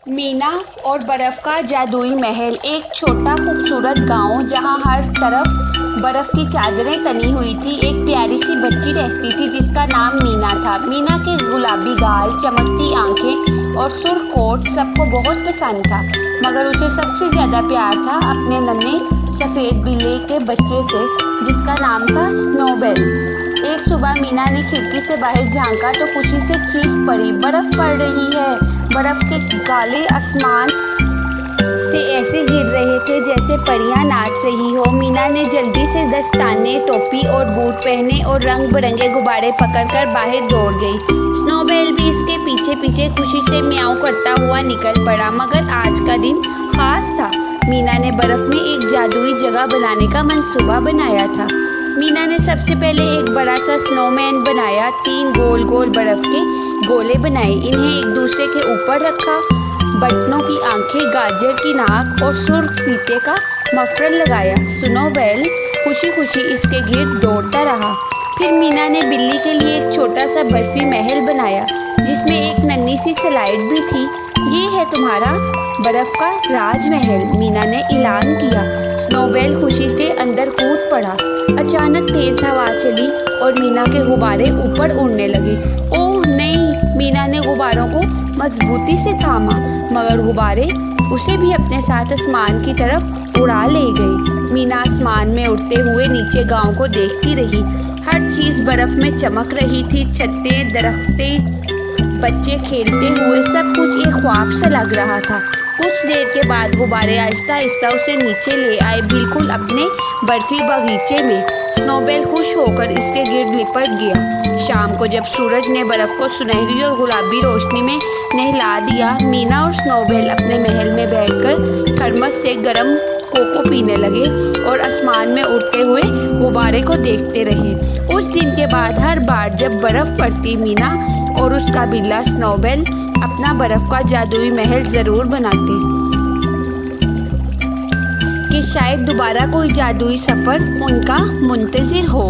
मीना और बर्फ का जादुई महल। एक छोटा खूबसूरत गांव जहां हर तरफ बर्फ की चादरें तनी हुई थी। एक प्यारी सी बच्ची रहती थी जिसका नाम मीना था। मीना के गुलाबी गाल, चमकती आंखें और सुर्ख कोट सबको बहुत पसंद था, मगर उसे सबसे ज़्यादा प्यार था अपने नन्हे सफ़ेद बिल्ली के बच्चे से जिसका नाम था स्नोबेल। एक सुबह मीना ने खिड़की से बाहर झांका तो खुशी से चीख पड़ी, बर्फ पड़ रही है। बर्फ के काले आसमान से ऐसे गिर रहे थे जैसे परियां नाच रही हो। मीना ने जल्दी से दस्ताने, टोपी और बूट पहने और रंग बिरंगे गुब्बारे पकड़कर बाहर दौड़ गई। स्नोबेल भी इसके पीछे पीछे खुशी से म्याऊं करता हुआ निकल पड़ा। मगर आज का दिन खास था। मीना ने बर्फ में एक जादुई जगह बनाने का मंसूबा बनाया था। मीना ने सबसे पहले एक बड़ा सा स्नोमैन बनाया। 3 गोल गोल बर्फ के गोले बनाए, इन्हें एक दूसरे के ऊपर रखा। बटनों की आंखें, गाजर की नाक और सुर्ख फीते का मफलर लगाया। स्नोबेल खुशी खुशी इसके गिर्द दौड़ता रहा। फिर मीना ने बिल्ली के लिए एक छोटा सा बर्फी महल बनाया जिसमें एक नन्ही सी स्लाइड भी थी। ये है तुम्हारा बर्फ का राजमहल, मीना ने ऐलान किया। स्नोबेल खुशी से अंदर कूद पड़ा। अचानक तेज हवा चली और मीना के गुब्बारे ऊपर उड़ने लगे। ओह नहीं! मीना ने गुब्बारों को मजबूती से थामा, मगर गुब्बारे उसे भी अपने साथ आसमान की तरफ उड़ा ले गए। मीना आसमान में उड़ते हुए नीचे गांव को देखती रही। हर चीज़ बर्फ में चमक रही थी। छतें, दरख्तें, बच्चे खेलते हुए, सब कुछ एक ख्वाब सा लग रहा था। कुछ देर के बाद गुब्बारे आहिस्ता आहिस्ता उसे नीचे ले आए, बिल्कुल अपने बर्फी बगीचे में। स्नोबेल खुश होकर इसके गिर्द लिपट गया। शाम को जब सूरज ने बर्फ को सुनहरी और गुलाबी रोशनी में नहला दिया, मीना और स्नोबेल अपने महल में बैठकर थर्मस से गर्म कोको पीने लगे और आसमान में उड़ते हुए गुब्बारे को देखते रहे। उस दिन के बाद हर बार जब बर्फ़ पड़ती, मीना और उसका बिल्ला स्नोबेल अपना बर्फ़ का जादुई महल ज़रूर बनाते कि शायद दोबारा कोई जादुई सफ़र उनका मुंतज़िर हो।